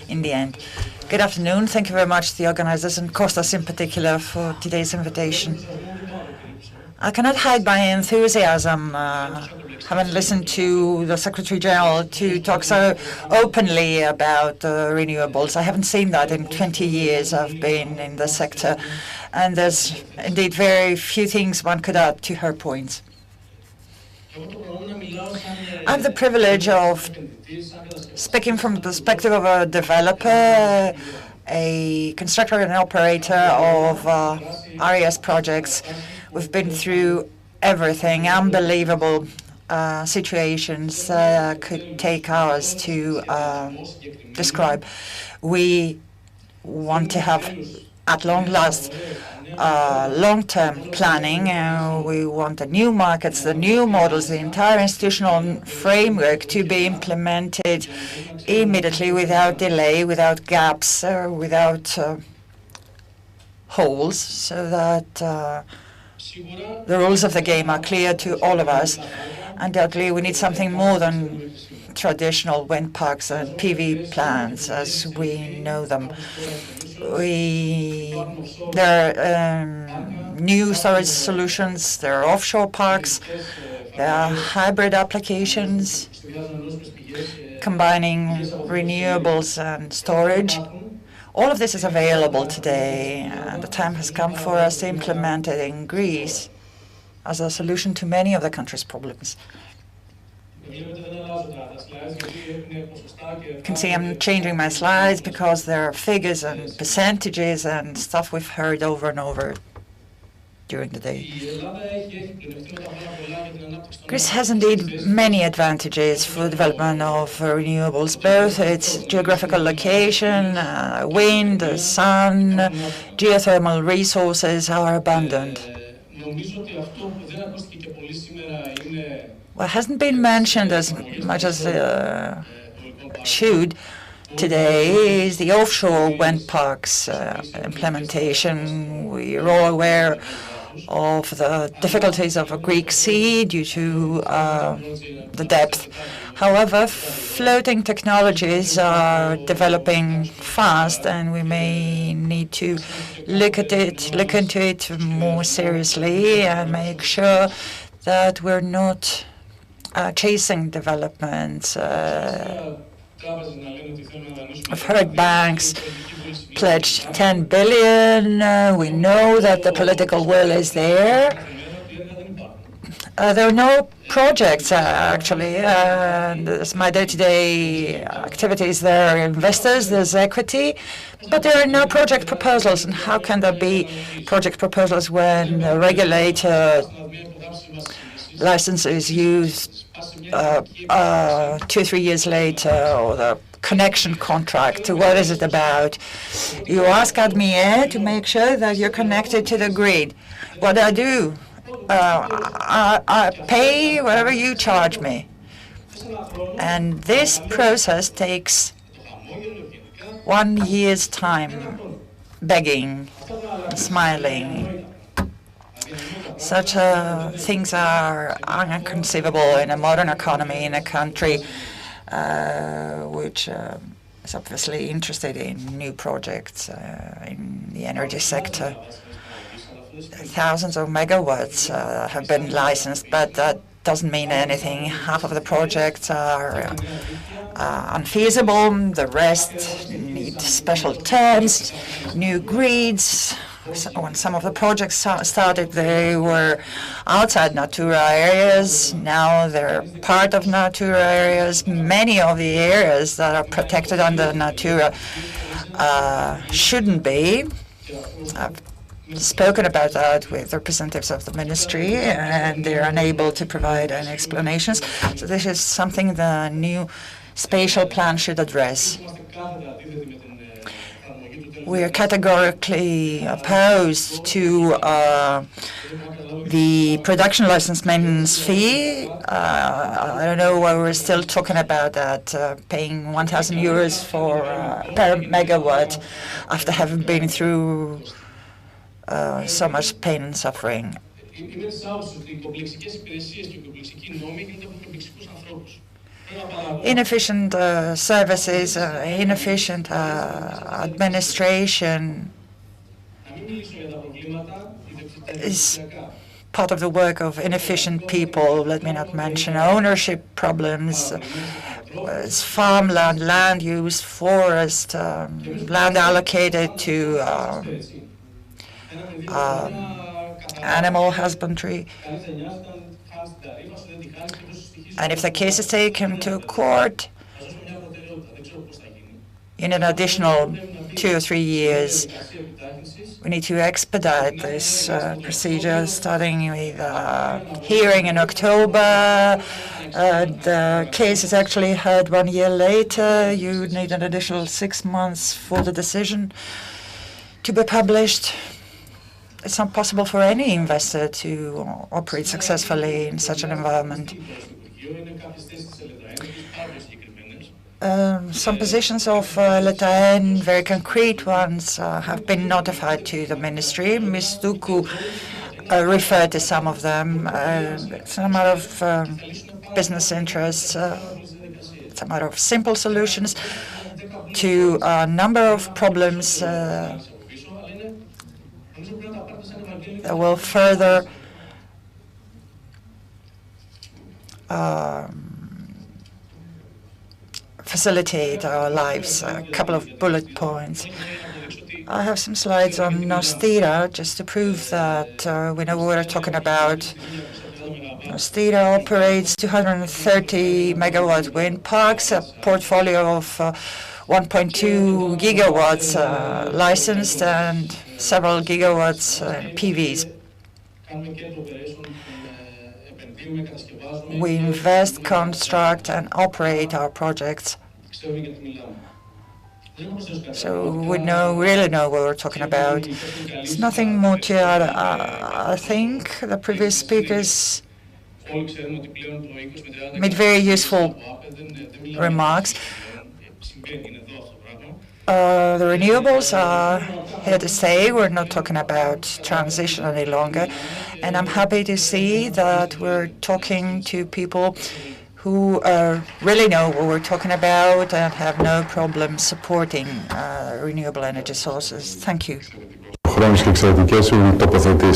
in the end. Good afternoon. Thank you very much to the organizers and Kostas in particular for today's invitation. I cannot hide my enthusiasm, having listened to the Secretary General to talk so openly about renewables. I haven't seen that in 20 years I've been in the sector, and there's indeed very few things one could add to her points. I have the privilege of speaking from the perspective of a developer, a constructor and operator of RES projects. We've been through everything, unbelievable situations could take hours to describe. We want to have, at long last, long-term planning. We want the new markets, the new models, the entire institutional framework to be implemented immediately, without delay, without gaps, without holes, so that the rules of the game are clear to all of us. Undoubtedly, we need something more than traditional wind parks and PV plants as we know them. There are new storage solutions, there are offshore parks, there are hybrid applications combining renewables and storage. All of this is available today, and the time has come for us to implement it in Greece as a solution to many of the country's problems. You can see I'm changing my slides because there are figures and percentages and stuff we've heard over and over during the day. Greece has indeed many advantages for the development of renewables, both its geographical location, wind, sun, geothermal resources are abundant. What hasn't been mentioned as much as should today is the offshore wind parks implementation. We are all aware of the difficulties of a Greek sea due to the depth. However, floating technologies are developing fast, and we may need to look into it more seriously and make sure that we're not chasing developments. I've heard banks pledged 10 billion. We know that the political will is there. There are no projects, actually. There's my day-to-day activities. There are investors, there's equity, but there are no project proposals. And how can there be project proposals when the regulator license is used 2 or 3 years later, or the connection contract? What is it about? You ask ADMIE to make sure that you're connected to the grid. What do I do? I pay whatever you charge me. And this process takes 1 year's time, begging, smiling. Such things are inconceivable in a modern economy, in a country which is obviously interested in new projects in the energy sector. Thousands of megawatts have been licensed, but that doesn't mean anything. Half of the projects are unfeasible. The rest need special terms, new grids. When some of the projects started, they were outside Natura areas. Now they're part of Natura areas. Many of the areas that are protected under Natura shouldn't be. I've spoken about that with representatives of the ministry, and they're unable to provide any explanations. So this is something the new spatial plan should address. We are categorically opposed to the production license maintenance fee. I don't know why we're still talking about that, paying 1,000 euros for per megawatt after having been through so much pain and suffering. inefficient services, inefficient administration is part of the work of inefficient people. Let me not mention ownership problems, farmland, land use, forest, land allocated to animal husbandry. And if the case is taken to court in an additional 2 or 3 years, we need to expedite this procedure, starting with hearing in October. The case is actually heard 1 year later. You need an additional 6 months for the decision to be published. It's not possible for any investor to operate successfully in such an environment. Some positions of LATAN, very concrete ones, have been notified to the ministry. Ms. Doukou referred to some of them. It's a matter of business interests. It's a matter of simple solutions to a number of problems that will further facilitate our lives. A couple of bullet points. I have some slides on Nostira just to prove that we know what we're talking about. Nostira operates 230 megawatt wind parks, a portfolio of 1.2 gigawatts licensed and several gigawatts PVs. We invest, construct, and operate our projects. So we really know what we're talking about. There's nothing more to add. I think the previous speakers made very useful remarks. The renewables are here to stay. We're not talking about transition any longer. And I'm happy to see that we're talking to people who really know what we're talking about and have no problem supporting renewable energy sources. Thank you.